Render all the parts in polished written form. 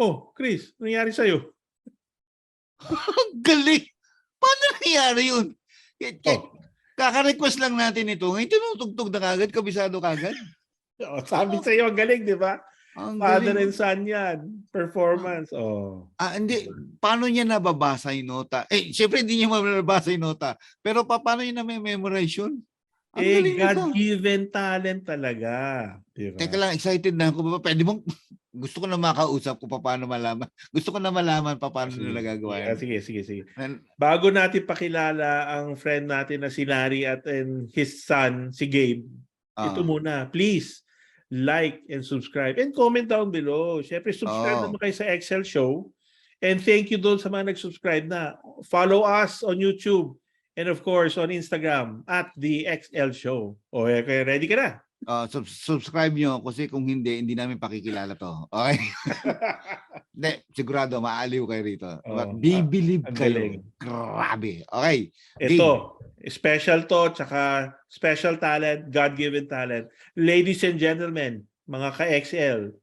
Oh, Chris, nangyari sa'yo? Galing! Paano nangyari yun? Oh. Kaka-request lang natin ito. Ngayon tinutugtog na kagad, kabisado kagad. Oh, sabi sa'yo, ang galing, di ba? Ang Father galing. and son yan. Performance. Oh. Hindi. Paano niya nababasa yung nota? Siyempre hindi niya mababasa yung nota. Pero paano niya na-memorize yun? Ang galing nito. God-given talent talaga. Diba? Teka lang, excited na ako. Pwede mong, gusto ko na makausap ko paano malaman. Gusto ko na malaman paano nila gagawa. Sige. Bago natin pakilala ang friend natin na si Larry at his son, si Geyb, ito muna, please, like and subscribe and comment down below. Siyempre, subscribe naman kayo sa Excel Show. And thank you doon sa mga nag-subscribe na. Follow us on YouTube and of course on Instagram at the XL Show. Okay, ready ka na? Subscribe nyo kasi kung hindi namin pakikilala to. Okay? Hindi, sigurado, maaliw kayo rito. Bibilib kayo. Grabe. Okay. Ito, special to, tsaka special talent, God-given talent. Ladies and gentlemen, mga ka-XL,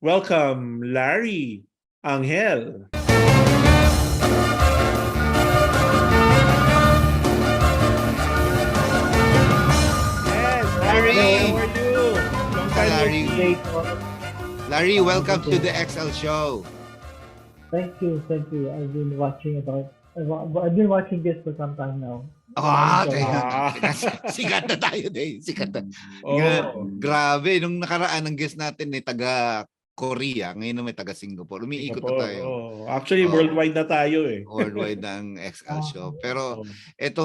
welcome, Larry Angel. Larry! How are you? Long time Larry. no see. Larry, welcome to the XL Show. Thank you. I've been watching this for some time now. Sikat na tayo din. Sikat na. Grabe, nung nakaraan ng guest natin taga Korea, ngayon may taga Singapore. Umiikot na tayo. Actually, worldwide na tayo eh. Worldwide ng XL Show. Pero ito,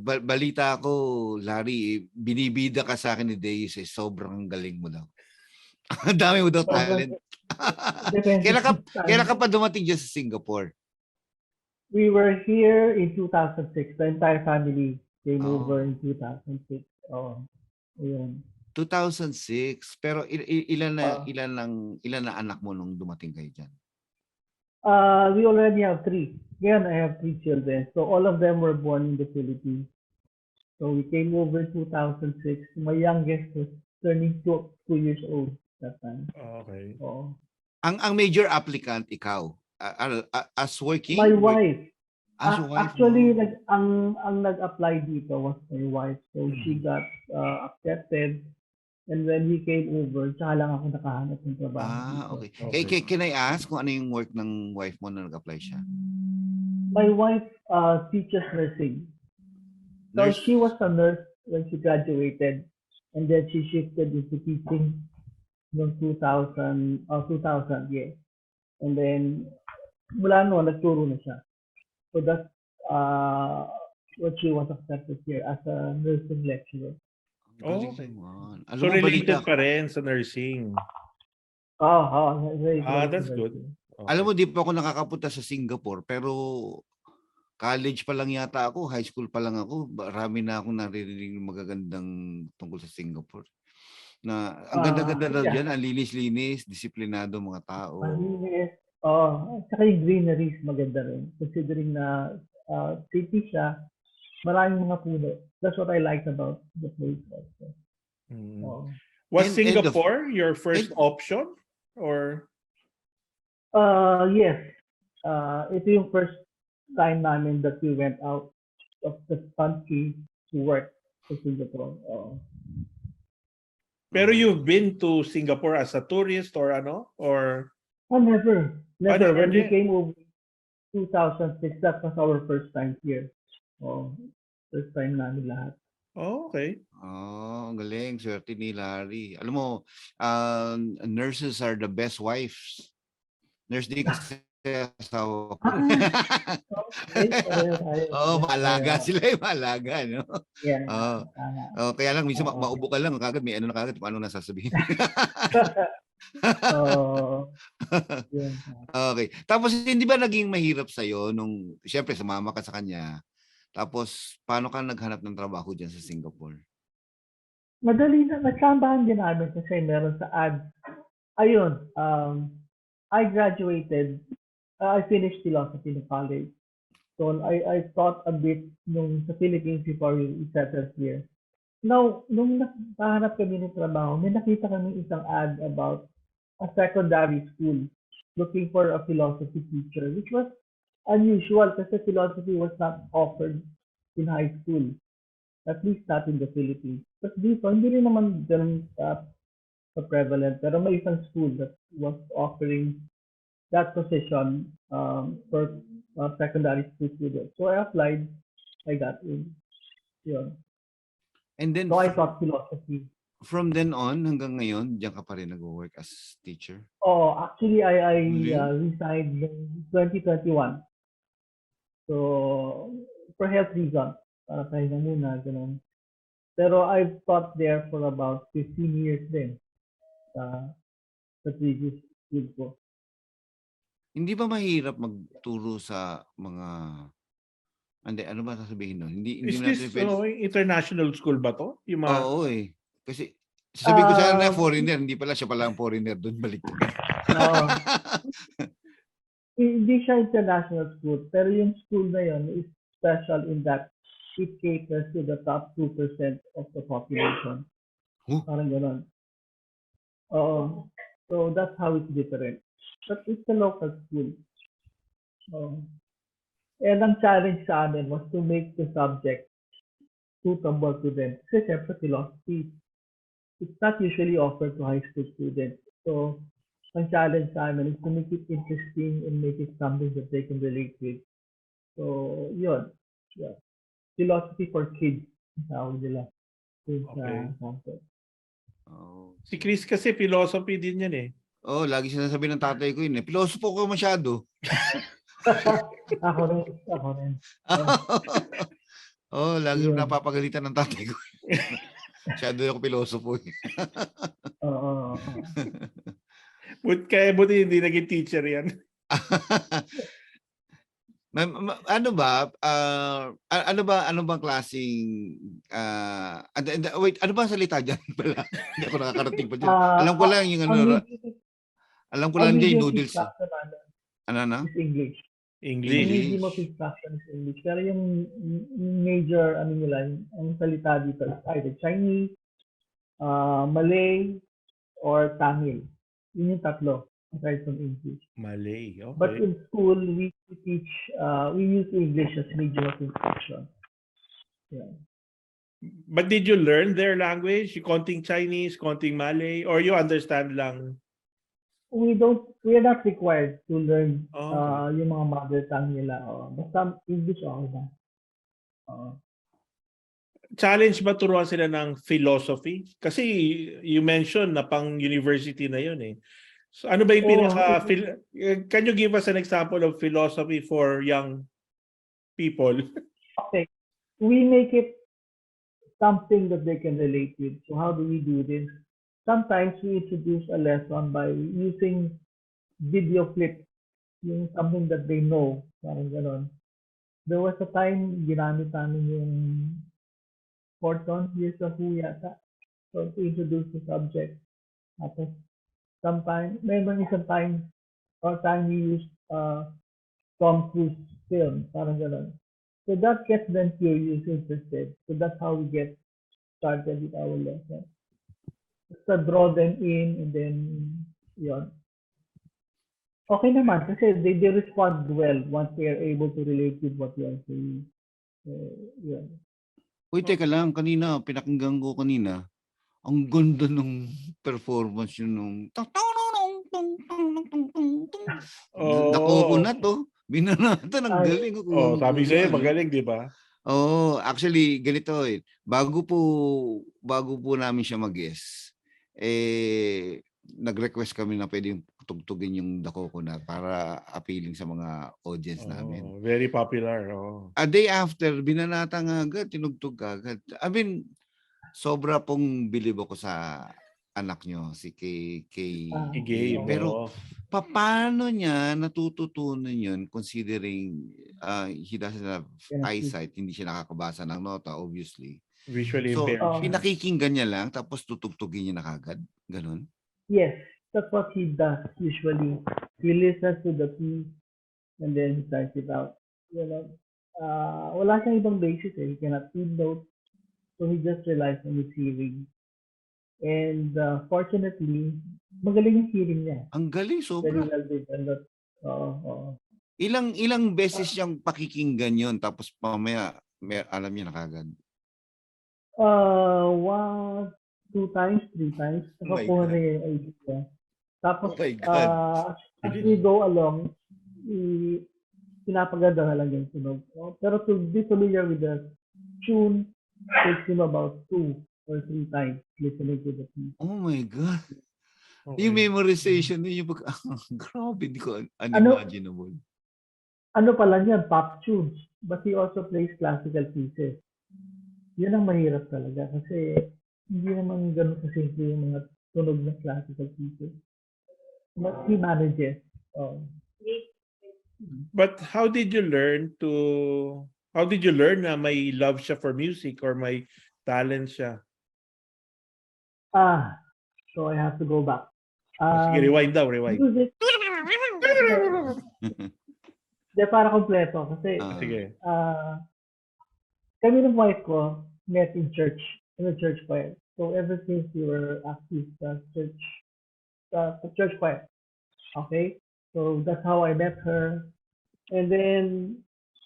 balita ko, Larry, binibida ka sa akin ni Deus sobrang galing mo daw. Ang dami mo daw talent. Kailan ka pa dumating dyan sa Singapore? We were here in 2006. The entire family came over in 2006. Ayun. 2006. Pero ilan na anak mo nung dumating kayo dyan? We already have 3. Again, I have 3 children. So all of them were born in the Philippines. So we came over in 2006. My youngest was turning 2 years old that time. Okay. Ang major applicant, ikaw? As working? My wife. As wife? Actually, ang nag-apply dito was my wife. So she got accepted. And when we came over, tsaka lang ako nakahanap ng trabaho. Okay. Can I ask kung ano yung work ng wife mo na nag-apply siya? My wife teaches nursing. So she was a nurse when she graduated. And then she shifted into teaching noong 2000, yeah. And then, mula noon, nagturo na siya. So that's what she was accepted here as a nursing lecturer. Okay. So related pa rin sa nursing. Very That's good. Alam mo, di pa ako nakakapunta sa Singapore, pero college pa lang yata ako, high school pa lang ako, marami na akong naririnig ng magagandang tungkol sa Singapore. Na ang ganda-ganda daw Yeah. diyan, ang linis-linis, disiplinado mga tao. Malinis. Oo. At saka yung greeneries maganda rin. Considering na city siya, maraming mga puno. That's what I like about the place also. Oo. Was And Singapore your first option? Or Yes. Ito yung first time namin that we went out of the country to work sa Singapore. pero you've been to Singapore as a tourist or ano? Or Never. never When we din? came over 2006, that was our first time here. First time namin lahat. Oh, okay. Ang galing. Swerte ni Larry. Alam mo, nurses are the best wives. Nurse din kasi asawa ko. Maalaga sila yung maalaga, no? Yeah. Kaya lang, minsan maubo ka lang, kagad may ano na kagad, paano nasasabihin? Okay. Tapos, hindi ba naging mahirap sa'yo nung, siyempre, sumama ka sa kanya, tapos, paano ka naghanap ng trabaho dyan sa Singapore? Madali na, nagsambahan din namin kasi meron sa ad. Ayun, I graduated, I finished philosophy in college. So, I taught a bit nung sa Philippines before we settled here. Now, nung nakahanap kami ng trabaho, may nakita kami isang ad about a secondary school looking for a philosophy teacher, which was unusual kasi philosophy was not offered in high school, at least not in the Philippines. But dito, hindi rin naman ganun prevalent, pero may isang school that was offering that position for secondary school students. So I applied, I got in. Yun. And then, So I taught philosophy. From then on, hanggang ngayon, diyan ka pa rin nag-work as teacher? Actually, I resigned in 2021. So, for health reasons, para pahinga muna, ganun. Pero I've taught there for about 15 years din sa previous school ko. Hindi ba mahirap magturo sa mga... ano ba sasabihin nun? Is this international school ba to? Yung mga... Oo eh. Kasi sasabihin ko sana na foreigner, hindi pala siya pala ang foreigner doon, balik. Hindi siya international school, pero yung school na yun is special in that it caters to the top 2% of the population. Parang gano'n. So that's how it's different. But it's a local school. And ang challenge sa amin was to make the subject suitable to them. Kasi syempre philosophy, it's not usually offered to high school students. So ang challenge sa amin is to make it interesting and make it something that they can relate with. So yun. Yeah. Philosophy for kids. Tawag nila. Okay. Concept. Si Chris kasi philosophy din yan eh. Lagi sinasabi ng tatay ko yun eh. Pilosopo ko masyado. Ako rin. Lagi napapagalitan ng tatay ko. Masyado ako pilosopo eh. Buti hindi naging teacher yan. Ano bang klaseng wait, ano ba ang salita diyan pala? Hindi ako nakakarating pa diyan. Alam ko lang yung alam ko lang diyan noodles. Ano na? English. English. Medium of instruction is English. Pero yung major nila, ang salita dito is either Chinese, Malay, or Tamil. Yun yung tatlo. Aside from English. Malay, okay. But in school, we teach, we use English as medium of instruction. Yeah. But did you learn their language? Konting Chinese, konting Malay, or you understand lang? We are not required to learn yung mga mother tongue nila. Basta English okay na. Challenge ba turuan sila ng philosophy? Kasi you mentioned na pang university na yun eh. So ano ba yung can you give us an example of philosophy for young people? Okay. We make it something that they can relate with. So how do we do this? Sometimes we introduce a lesson by using video clips, yung something that they know, parang ganon. There was a time ginamit namin yung Fortune Years of Who yata. So, to introduce the subject. Tapos, sometime, may mga isang time, or time we used Tom Cruise film, parang gano'n. So that gets them curious, interested. So that's how we get started with our lesson. Just draw them in and then, yun. Okay naman, kasi they respond well once they are able to relate with what you are saying. Yun. Uy, teka lang, kanina, pinakinggan ko kanina, ang ganda ng performance yun nung nakukunat to. Binanatan, ang galing. Sabi sa'yo, magaling, di ba? Actually, ganito eh. Bago po namin siya mag-guest, nag-request kami na pwedeng tugtugin yung Dako na para appealing sa mga audience namin. Very popular. A day after, binanata nga agad, tinugtog agad. I mean, sobra pong bilib ako sa anak nyo, si Geyb. Pero, paano niya natututunan yun considering he doesn't have eyesight, hindi siya nakakabasa ng nota, obviously. Visually so, impaired. pinakikinggan niya lang, tapos tutugtugin niya na kagad? Ganon? Yes, that's what he does usually. He listens to the piece and then he tries it out. You know, wala siyang ibang basis eh. He cannot read notes, so he just relies on his hearing. And fortunately, magaling yung hearing niya. Ang galing, sobra. Very well developed. Oo. Ilang beses siyang pakikinggan yon, tapos mamaya alam niya na kagad? 1, 2 times, 3 times. Nakakuha na yung idea. Tapos, as we go along, pinapaganda na lang yung tunog. Pero to be familiar with the tune, takes him about 2 or 3 times listening to the piece. Oh my God. Okay. Yung memorization niya, yung grabe, hindi ko unimaginable. Ano pala yan, pop tunes. But he also plays classical pieces. Yun ang mahirap talaga kasi hindi naman ganun kasimple yung mga tunog ng classical pieces. But he manages. But how did you learn na may love siya for music or may talent siya? So I have to go back. Sige, rewind daw, rewind. Music. De, para kompleto kasi sige. Kami ng wife ko met in the church choir. So ever since we were active sa church choir. Okay? So that's how I met her. And then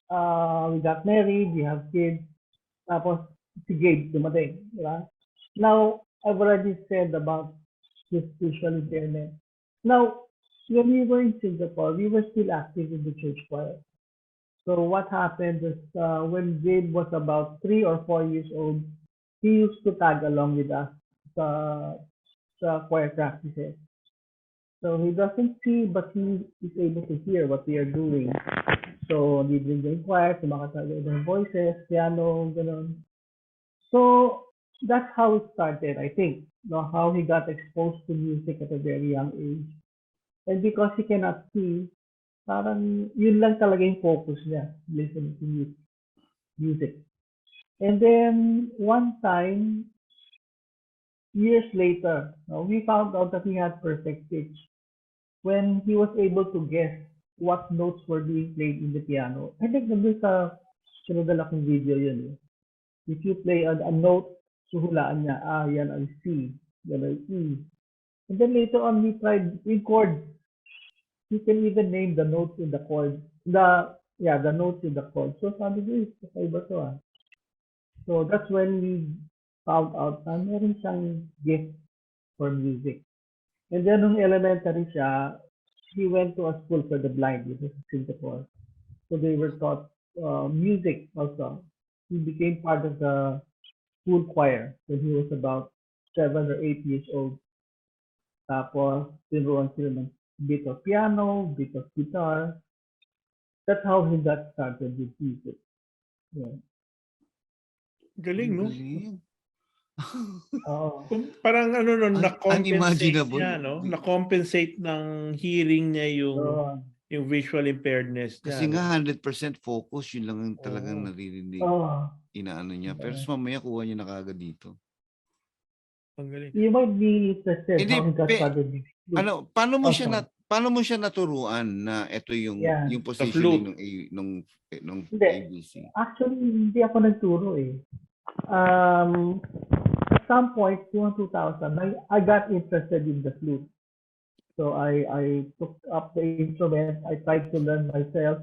we got married, we have kids. Tapos si Geyb dumating, di ba? Now, I've already said about his visual impairment. Now, when we were in Singapore, we were still active in the church choir. So what happened is when Geyb was about 3 or 4 years old, he used to tag along with us sa choir practices. So he doesn't see, but he is able to hear what we are doing. So we bring the choir, sumakatagal ng voices, piano, gano'n. So that's how it started, I think. How he got exposed to music at a very young age. And because he cannot see, parang yun lang talaga yung focus niya, listening to music. And then one time, years later, we found out that he had perfect pitch when he was able to guess what notes were being played in the piano. I think nandun sa sinadala kong video yun. If you play a note, suhulaan niya, yan ay C, yan ay E. And then later on, we tried in chords. He can even name the notes in the chord. The notes in the chord. So sabi ko, kakaiba to . So that's when we found out na meron siyang gift for music. And then nung elementary siya, he went to a school for the blind, which is in Singapore. So they were taught music also. He became part of the school choir when he was about 7 or 8 years old. Tapos, tinuruan sila ng bit of piano, bit of guitar. That's how he got started with music. Yeah. Galing, no? Parang na-compensate niya, no? Na-compensate ng hearing niya yung visual impairedness Kasi niya. nga 100% focus, yun lang ang talagang Oo. naririnig. Oh, Inaano niya. Pero mamaya kuha niya na kagad dito. Ang galing. you might be interested Hindi, how he got started with flute. ano, paano mo siya Also, paano mo siya naturuan na ito yeah. yung Sa positioning flute. nung Hindi. ABC? Actually, hindi ako nagturo eh. At some point, yung 2000, I got interested in the flute. So I took up the instrument. I tried to learn myself.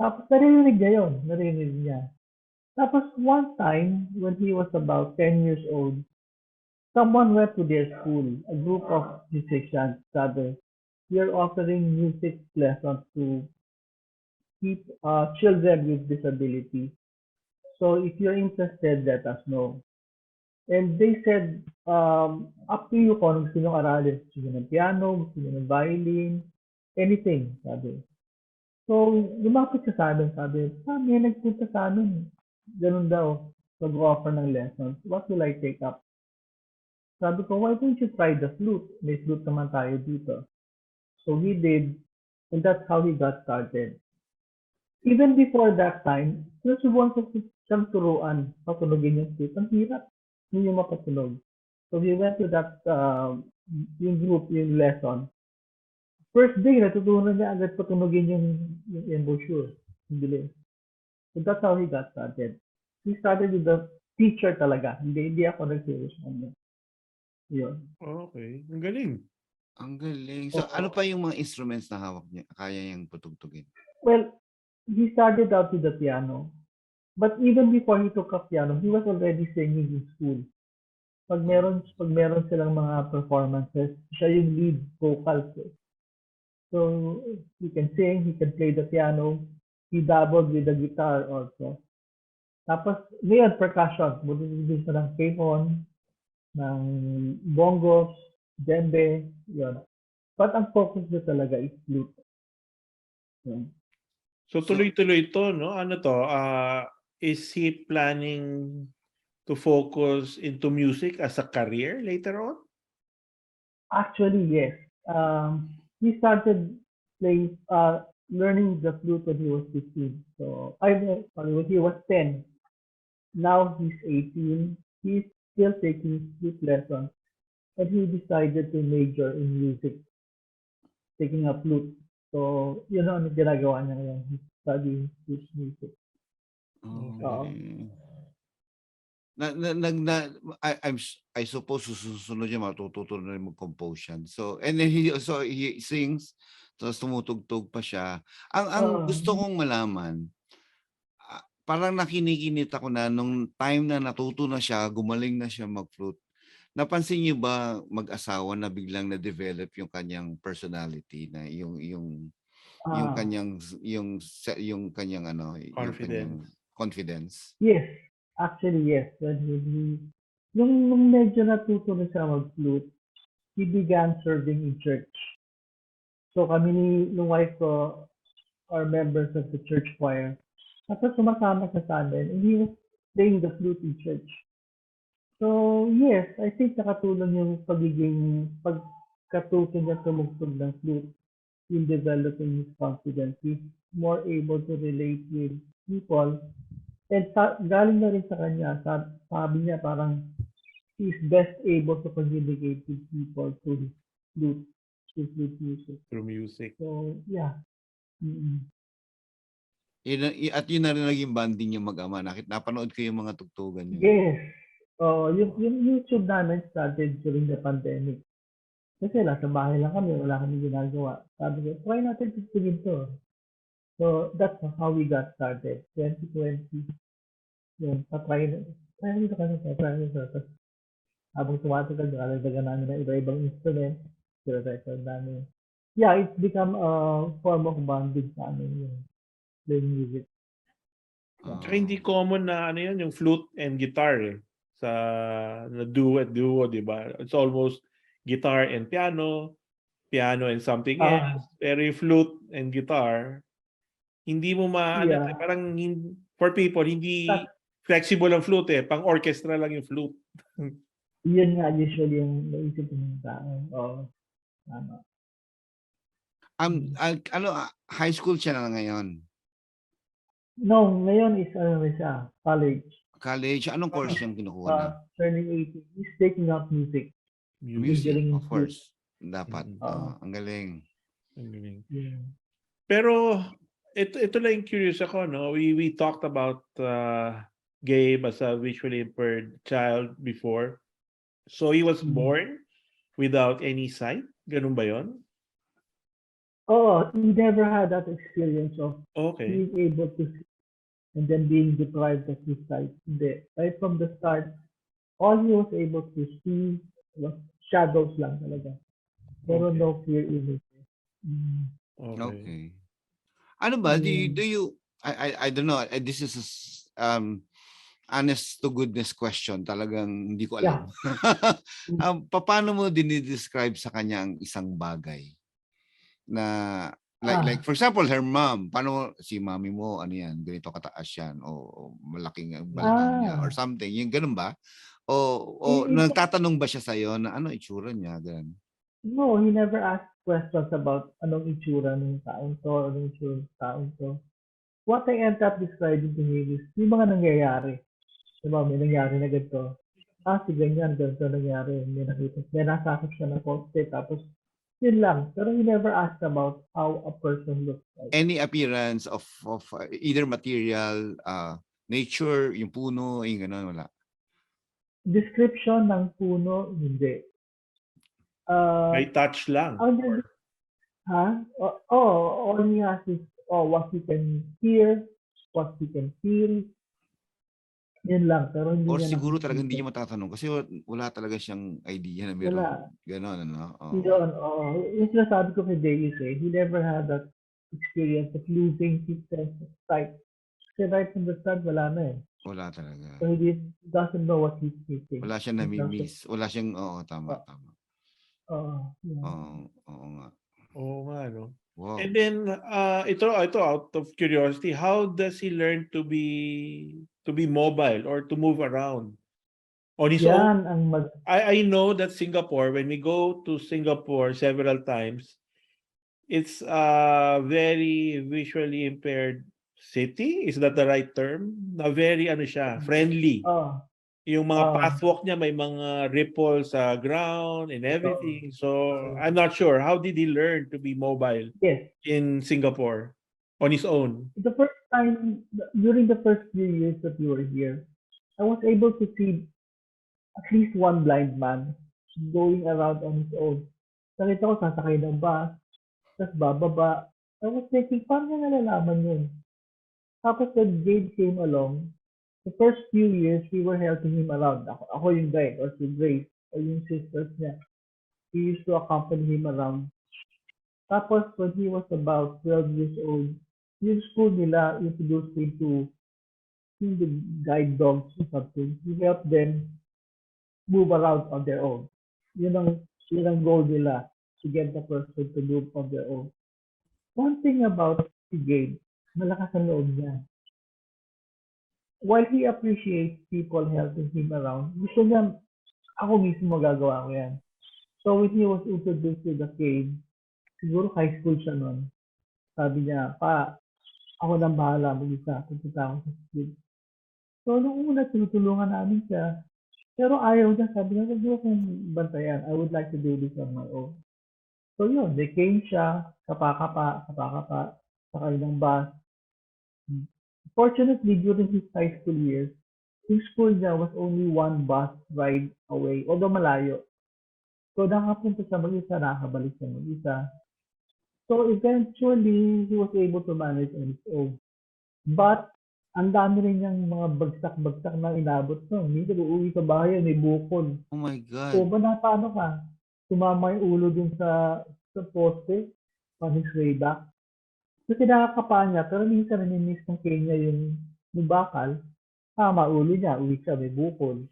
Tapos naririnig niya yun. Naririnig niya. Tapos one time, when he was about 10 years old, someone went to their school, a group of musicians, rather. We are offering music lessons to children with disabilities. So if you're interested, let us know. And they said, up to you kung gusto nyo aralin. Gusto nyo ng piano, gusto nyo ng violin, anything, sabi. So, lumapit siya sa amin, sabi, may nagpunta sa amin. Ganun daw, mag-offer ng lessons. What will I take up? Sabi ko, why don't you try the flute? May flute naman tayo dito. So he did, and that's how he got started. Even before that time, sinusubukan ko siyang turuan, patunogin yung flute. Ang hirap, hindi niya mapatunog. So we went to that, yung group, yung lesson. First day, natutunan niya agad patunogin yung embouchure, yung bilis. So that's how he got started. He started with the teacher talaga. Hindi ako nag-serious sa kanya. Yun. Okay. Ang galing. Ang galing. So, ano pa yung mga instruments na hawak niya? Kaya niyang patugtugin? Well, he started out with the piano. But even before he took up piano, he was already singing in school. Pag meron silang mga performances, siya yung lead vocals. So, he can sing, he can play the piano, he dabbled with the guitar also. Tapos, ngayon, percussion. Buti siya ng cajon, ng bongos, djembe, yun. But ang focus niya talaga is flute. Yun. So tuloy-tuloy ito, no? Ano to? Is he planning to focus into music as a career later on? Actually, yes. He started playing, learning the flute when he was 15. So, when he was 10. Now he's 18. He's still taking flute lessons. And he decided to major in music, taking a flute. So, yun ang ginagawa niya ngayon. He's studying flute music. Okay. I suppose susunod niya matututo na rin mag-compose yan. So, and then he sings, tapos tumutugtog pa siya. Ang gusto kong malaman, parang nakinikinit ako na nung time na natuto na siya, gumaling na siya mag-flute. Napansin niyo ba mag-asawa na biglang na-develop yung kanyang personality na yung kanyang confidence? Yes. Actually, yes. Nung medyo natuto na siya mag-flute, he began serving in church. So kami nung wife ko are members of the church choir. Tapos sumasama siya sa amin and he was playing the flute in church. So yes, I think nakatulong yung pagkatuto niya tumugtog ng flute in developing his confidence. He's more able to relate with people. And galing na rin sa kanya, sabi niya parang he's best able to communicate with people through his flute music. Through music. So, yeah. Mm-hmm. At yun na rin naging banding yung mag-ama. Napanood ko yung mga tugtugan niyo. Yes. Yung YouTube namin started during the pandemic. Kasi nasa bahay lang kami, wala kami ginagawa. Sabi ko, try natin tugtugin to. So, that's how we got started. 2020. Yun, try nito kami. Tapos, habang tumatagal, nakalaga namin ng iba-ibang instrument. Record namin. Yeah, it's become a form of bonding sa amin yung playing music. Tsaka hindi common na ano yan, yung flute and guitar eh. Sa duo, di ba? It's almost guitar and piano and something else. Pero yung flute and guitar, hindi mo parang for people, hindi flexible ang flute eh. Pang orchestra lang yung flute. Yun nga usually yung naisip ng tao. Tama. High school siya na ngayon. No, ngayon is ano na siya, college. College, anong course siyang kinukuha na? Turning 18. He's taking up music. Music, Majoring in of flute. course. Dapat. Ang galing. Ang galing. Yeah. Pero ito lang curious ako, no? We talked about Geyb as a visually impaired child before. So he was born without any sight? Ganun ba yun? Oh, he never had that experience of Okay. being able to see and then being deprived of his sight. Hindi. Right from the start, all he was able to see was shadows lang talaga. Pero Okay. no clear images. Okay. Ano ba? Do you I don't know. This is honest to goodness question. Talagang hindi ko alam. Paano mo dinidescribe sa kanya ang isang bagay? Na like for example, her mom. Paano si mommy mo, ano yan, ganito kataas yan o malaking ang balakang niya or something. Yung ganun ba? O nagtatanong ba siya sa'yo na ano itsura niya? Ganun. No, he never asked questions about anong itsura ng taong to, anong itsura ng taong to. What I end up describing to him is yung mga nangyayari. Diba, may nangyari na ganito. Si ganyan, ganito nangyari. May nasakit siya ng poste, tapos yun lang. Pero he never asked about how a person looks like. Any appearance of either material, nature, yung puno, yung gano'n, wala? Description ng puno, hindi. May touch lang. All he has is what he can hear, what he can feel. Yun lang. Pero hindi or niya siguro talaga hindi niya matatanong kasi wala talaga siyang idea na meron gano'n, ano? Yun, yung sinasabi ko kay Deus he never had that experience of losing his sense of sight. Kasi right from the start, wala na eh. Wala talaga. So he doesn't know what he's missing. Wala siyang nami-miss. Wala siyang, tama. Oo nga. Oo nga, no? Wow. And then, ito out of curiosity, how does he learn to be mobile or to move around on his own? I know that Singapore, when we go to Singapore several times, it's a very visually impaired city. Is that the right term? Na very friendly. Yung mga pathwalk niya may mga ripples sa ground and everything. So I'm not sure. How did he learn to be mobile in Singapore on his own? The first time, during the first few years that we were here, I was able to see at least one blind man going around on his own. Nakita ko sasakay ng bus, tapos bababa. I was thinking, paano niya nalalaman yun? Tapos when Geyb came along, the first few years, we were helping him around. Ako yung guide, or si Grace, or yung sisters niya. We used to accompany him around. Tapos, when he was about 12 years old, yung school nila introduced him to the guide dogs or something. He helped them move around on their own. Yun ang goal nila, to get the person to move on their own. One thing about si Geyb, malakas ang loob niya. While he appreciates people helping him around, gusto niya, ako mismo magagawa ko yan. So when he was introduced to the cave, siguro high school siya noon. Sabi niya, ako nang bahala mag-isa. Pupunta ako sa school. So nung una, tinutulungan namin siya. Pero ayaw niya, sabi niya, huwag akong bantayan. I would like to do this on my own. So yun, they came siya, kapakapa, sakay ng bus. Fortunately, during his high school years, yung school niya was only one bus ride away, although malayo. So nakapunta siya mag-isa, nakabalik siya mag-isa. So eventually, he was able to manage on his own. But, ang dami rin niyang mga bagsak-bagsak na inabot. No? Minsan uuwi sa bahay, may bukol. Oh my God. So, paano ka? Tumama yung ulo dun sa poste on his way back. Kasi nakakapa niya, pero minsan namimiss ng Kenya yung bakal. Ulo niya, uwi siya, may bukol.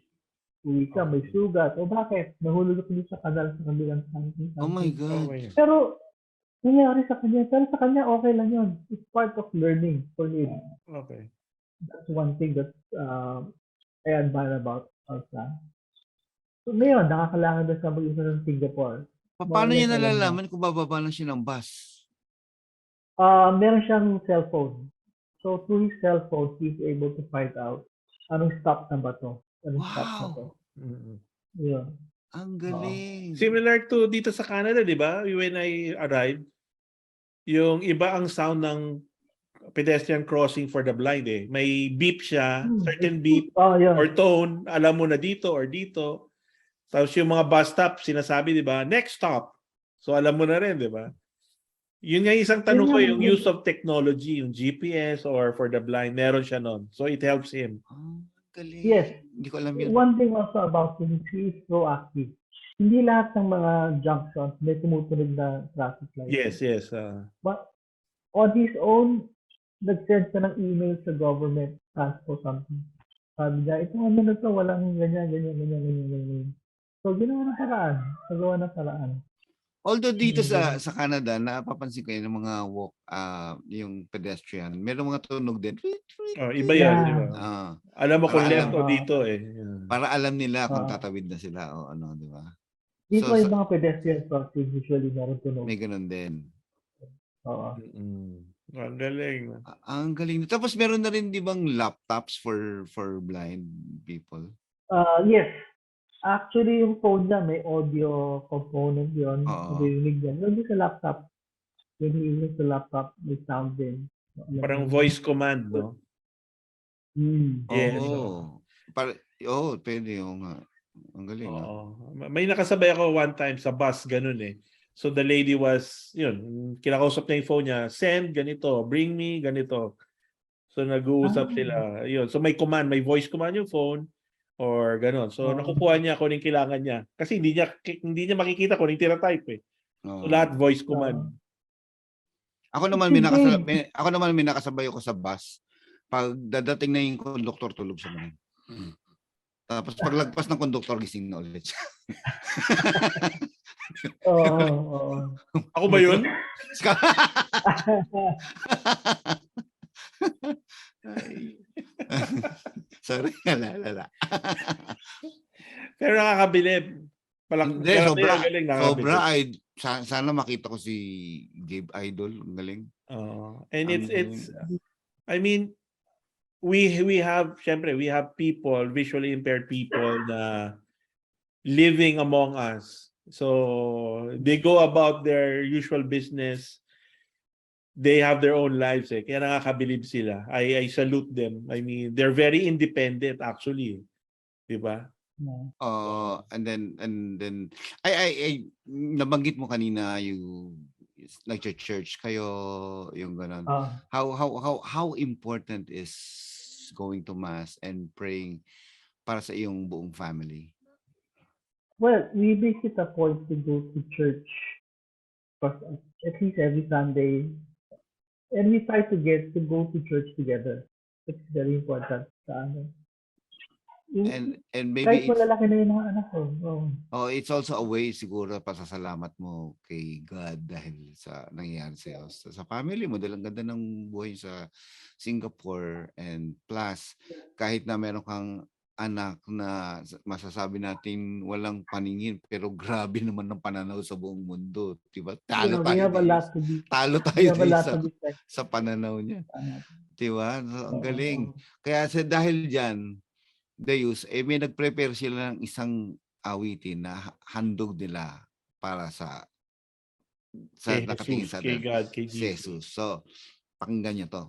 Uwi siya, may sugat. O bakit? Nahulog ko sa kanal sa kabilang something. Oh my God. Pero, nangyari sa kanya. Pero sa kanya, okay lang yun. It's part of learning for him. Okay. That's one thing that I admire about our son. So ngayon, nakakalakad na sa mag-isa ng Singapore. Paano niya nalalaman kung bababa na siya ng bus? Meron siyang cellphone. So through his cellphone, he's able to find out anong stop na ba to? Anong stop na to? Wow! Yun. Ang Oo. galing. Similar to dito sa Canada, di ba? When I arrived, yung iba ang sound ng pedestrian crossing for the blind eh. May beep siya, certain beep Yun. or tone, alam mo na dito or dito. Tapos yung mga bus stop, sinasabi, di ba? Next stop. So alam mo na rin, di ba? Yun nga isang tanong ko, yung use of technology, yung GPS or for the blind, meron siya nun. So it helps him. Galing. Yes. Hindi ko alam yun. One thing also about him, he is proactive. Hindi lahat ng mga junctions may tumutunog na traffic light. Yes. But on his own, nag-send siya ng email sa government, ask for something. Sabi niya, itong ano na to, walang ganyan. So, ginawa ng paraan. Nagawa ng paraan. Although dito sa Canada, napapansin ko yung mga walk, yung pedestrian, meron mga tunog din. Iba yan, di ba? Alam mo kung Para left o dito eh. Para alam nila kung tatawid na sila o ano, di ba? Dito yung mga pedestrian crossing, usually meron tunog. May ganun din. Oo. Ang galing. Ang galing. Tapos meron na rin, di bang, laptops for blind people? Yes. Actually, yung phone niya, may audio component yun. Narinig yan. Yung sa laptop, when he uses the laptop, may sound din. Parang voice command, no? Yes. Pwede yung ang galing. May nakasabay ako one time sa bus, ganun eh. So the lady was, kinakausap niya yung phone niya, send ganito, bring me ganito. So nag-uusap sila. Yun. So may command, may voice command yung phone or ganun. So nakukuha niya kung anong kailangan niya. Kasi hindi niya makikita kung anong tira-type eh. So lahat voice command. Ako naman may nakasabay ako sa bus. Pag dadating na yung konduktor, tulog siya na. Tapos paglagpas ng konduktor, gising na ulit siya. Ako ba yun? Sorry, lala. Pero nakakabilib. Sobra. Sana makita ko si Geyb Idol. Ang galing. And it's I mean, we have people, visually impaired people na living among us. So they go about their usual business. They have their own lives eh. Kaya nakakabilib sila. I salute them. I mean, they're very independent actually. Diba? And then I nabanggit mo kanina yung nag-church kayo, yung ganun. How important is going to mass and praying para sa iyong buong family? Well, we make it a point to go to church at least every Sunday, and we try to get to go to church together. It's very important sa amin. And maybe kahit malalaki na yung mga anak ko. It's also a way siguro pasasalamat mo kay God dahil sa nangyayari sa'yo. Sa family mo, dahil ang ganda ng buhay sa Singapore, and plus, kahit na meron kang anak na masasabi natin walang paningin, pero grabe naman ng pananaw sa buong mundo. Diba? Talo tayo sa pananaw niya. Diba? So, ang galing. Kaya dahil dyan, Deus, may nag-prepare sila ng isang awitin na handog nila para sa nakatingin sa kay God, kay Jesus. So, pakinggan niyo to.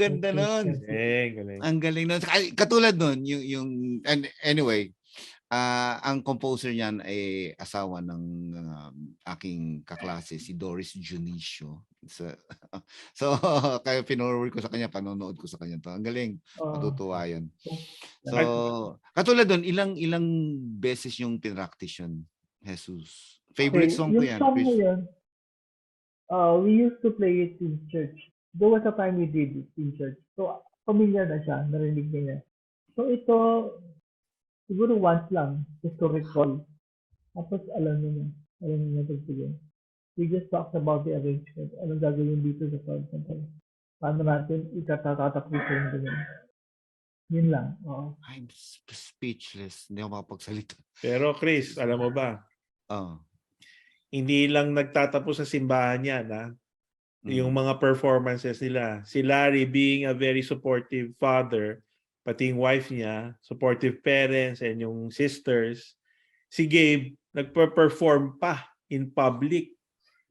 ganda nun. Galing. Ang galing nun. Katulad nun, and anyway, ang composer niyan ay asawa ng aking kaklase, si Doris Junicio. So kaya pinorward ko sa kanya, panonood ko sa kanya to. Ang galing, matutuwa yun. So, katulad nun, ilang beses yung pinractice yun, Jesus? Favorite song ko yan, song Chris? na yun, we used to play it in church. There was a time we did it in church. So, familiar na siya, narinig niya. So, ito, siguro once lang, just to recall. Tapos, alam niya tagpigil. We just talked about the arrangement. Anong gagawin dito sa chord center? Paano natin itatatakot yung ganyan? Yun lang. I'm speechless. Hindi ako makapagsalita. Pero Chris, alam mo ba? Hindi lang nagtatapos sa simbahan yan, ha? Yung mga performances nila. Si Larry being a very supportive father, pati yung wife niya, supportive parents and yung sisters. Si Geyb, nagpa-perform pa in public.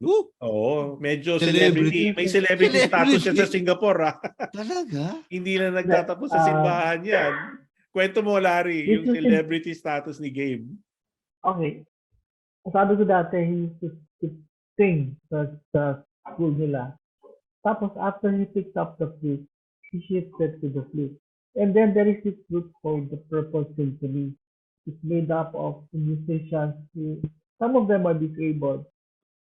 Oo, medyo celebrity. May celebrity status siya sa Singapore, ha? Talaga? Hindi lang nagtatapos sa simbahan yan. Kwento mo, Larry, yung celebrity status ni Geyb. Okay. Sabi ko dati, he used to sing sa school nila. Tapos, after he picked up the flute, he shifted to the flute. And then there is this group called the Purple Symphony. It's made up of musicians who, some of them are disabled.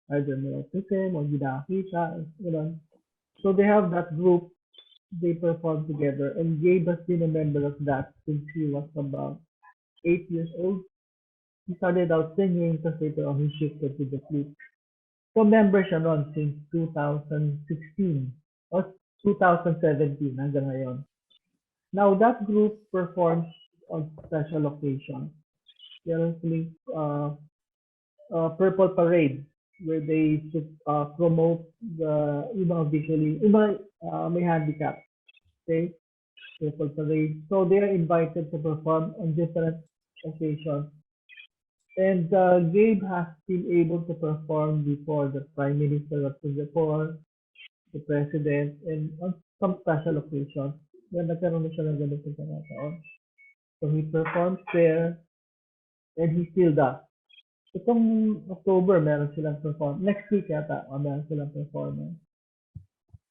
Either may autism or hindi nakakita, So they have that group, they perform together. And Geyb has been a member of that since he was about 8 years old. He started out singing, tapos later on he shifted to the flute. So member siya noon since 2016 or 2017 hanggang ngayon. Now that group performs on special occasions. There is Purple Parade where they promote the visually may handicap. Okay? Purple Parade. So they are invited to perform on different occasions. And Geyb has been able to perform before the Prime Minister of Singapore, the President, and on some special occasions. Nagkaroon na siya ng ganito sa taon. So he performs there, and he still does. Itong October, meron silang perform. Next week yata, meron silang performance.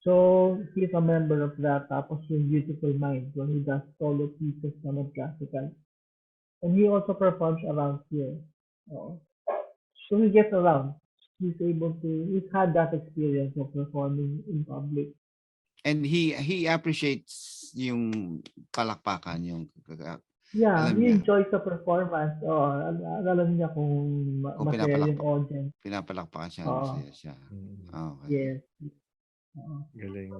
So he's a member of that. Tapos yung Beautiful Mind, where he does solo pieces naman classical. And he also performs around here. So he gets around. He's had that experience of performing in public. And he appreciates yung palakpakan, yung yeah, he enjoys the performance. Alam niya kung masaya yung audience. Pinapalakpakan siya, masaya siya. Okay. Yes. Galing.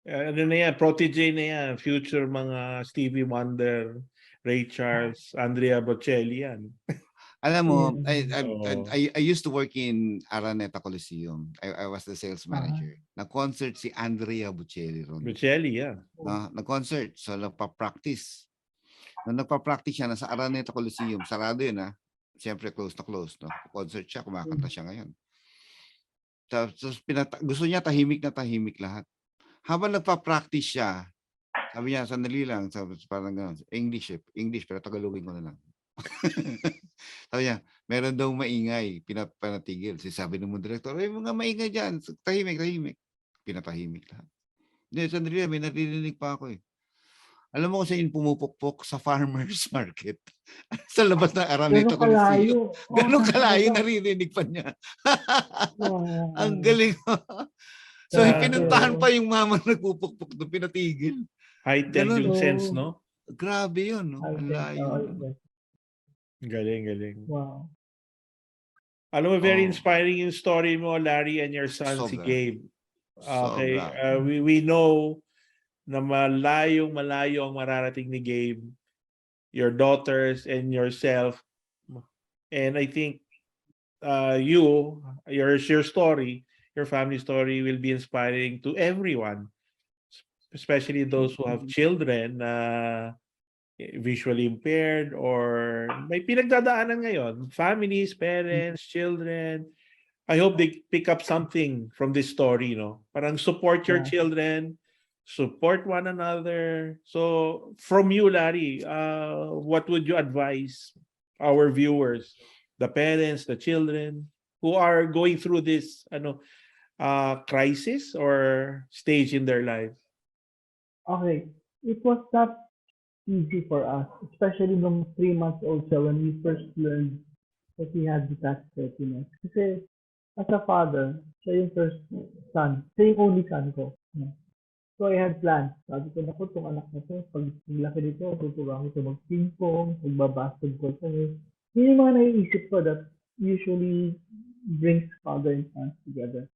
Ano na yan, protege na yan, future mga Stevie Wonder, Ray Charles, Andrea Bocelli yan. Alam mo, I used to work in Araneta Coliseum. I was the sales manager. Nag-concert si Andrea Bocelli ron. Bocelli, yeah. Nag-concert. So, nagpa-practice. Nung nagpa-practice siya, nasa Araneta Coliseum. Sarado yun, ha? Siyempre, close na close. No? Concert siya, kumakanta siya ngayon. Tapos, gusto niya tahimik na tahimik lahat. Habang nagpa-practice siya, sabi niya, sandali lang. Parang gano'n. English, pero Tagalogin ko na lang. Sabi niya, meron daw maingay, pinapanatigil. Sabi ng mga direktor, mga maingay dyan, tahimik. Pinatahimik lahat. Hindi, sandali, may narinig pa ako eh. Alam mo kung saan yung pumupukpok? Sa farmer's market. Sa labas ng Araneta Coliseum. Ganun kalayo, naririnig pa niya. Ang galing. So, pinuntahan pa yung mama nagpupukpok doon, pinatigil. Heightened yung sense, no? Grabe yun, no? Ang layo. Galing. Wow. Alam mo, very inspiring yung story mo, Larry, and your son, si Geyb. Okay, we know na malayo ang mararating ni Geyb, your daughters and yourself. And I think your story, your family story will be inspiring to everyone, especially those who have children visually impaired or may pinagdadaanan ngayon, families, parents, children. I hope they pick up something from this story, no? Parang support your children, support one another. So from you, Larry, what would you advise our viewers, the parents, the children who are going through this crisis or stage in their life? Okay, it was not easy for us, especially nung 3 months old siya when we first learned that he had detached retinal. Kasi as a father, siya yung first son. Siya yung only son ko. So I had plans. Sabi ko, naku, itong anak na to, pag laki nito, tuturuan ko ito mag-ping-pong, magbabasketball kami. Yun yung mga naiisip ko that usually brings father and sons together.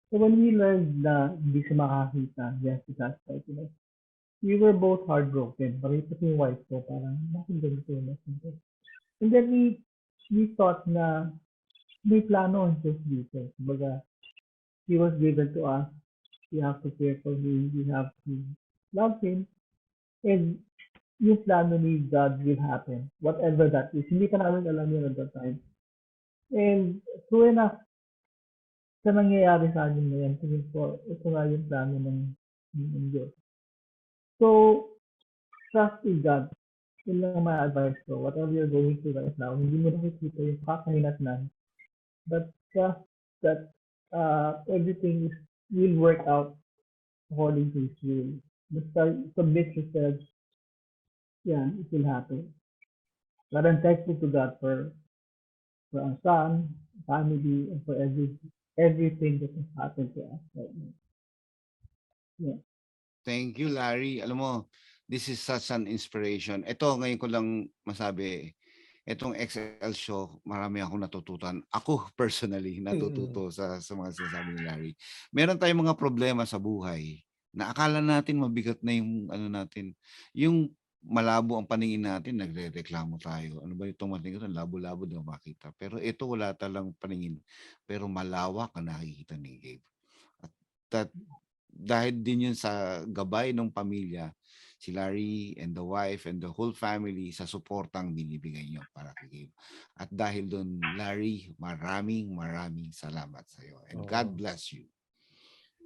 So when we learned na hindi siya makakita, yes, detached retinal, we were both heartbroken. Pakita ko yung wife ko, parang, bakit ganito yung lesson ko? And then we thought na may plano ang Diyos dito. Kumbaga, He was given to us. We have to care for Him. We have to love Him. And yung plano ni God will happen. Whatever that is. Hindi pa namin alam yun at that time. And true enough, sa nangyayari sa amin na yan, tingin ko, ito nga yung plano ng Diyos. So, trust in God. Yun lang ang ma-advise ko. Whatever you're going through right now, hindi mo nakikita yung kakahinatnan. But trust that everything will work out according to His will. Basta submit yourself, yan, it will happen. But I'm thankful to God for our son, family, and for everything that has happened to us right now. Yeah. Thank you, Larry. Alam mo, this is such an inspiration. Ito, ngayon ko lang masabi, itong XL show, marami akong natututan. Ako personally, natututo sa mga sinasabi ni Larry. Meron tayong mga problema sa buhay na akala natin mabigat na yung natin. Yung malabo ang paningin natin, nagre-reklamo tayo. Ano ba itong matingin? Labo-labo na makita. Pero ito wala talang paningin. Pero malawak ang nakikita ni Geyb. At dahil din yun sa gabay ng pamilya, si Larry and the wife and the whole family sa suportang binibigay niyo para kay Geyb. At dahil doon, Larry, maraming salamat sa iyo. And God bless you.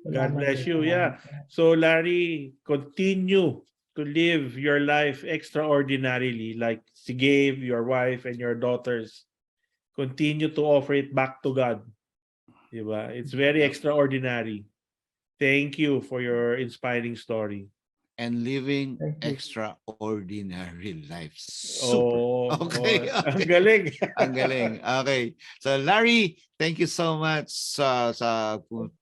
God bless you. Yeah. So Larry, continue to live your life extraordinarily like si Geyb, your wife, and your daughters. Continue to offer it back to God. Diba? It's very extraordinary. Thank you for your inspiring story. And living extraordinary life. Super. Okay. Ang galing. Ang galing. Okay. So Larry, thank you so much sa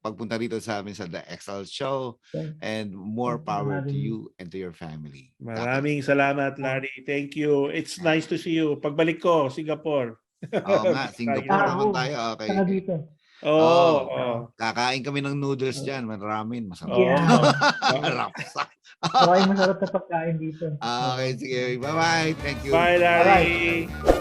pagpunta rito sa amin sa The XL Show, and more power to you and to your family. Maraming salamat, Larry. Thank you. It's nice to see you. Pagbalik ko, Singapore. Oo nga, Singapore naman tayo. Okay. Saka dito. Kakain kami ng noodles dyan. Maraming masarap. Rapsa. Maraming masarap na pagkain dito. Okay, sige. Bye-bye. Thank you. Bye, Larry. Bye.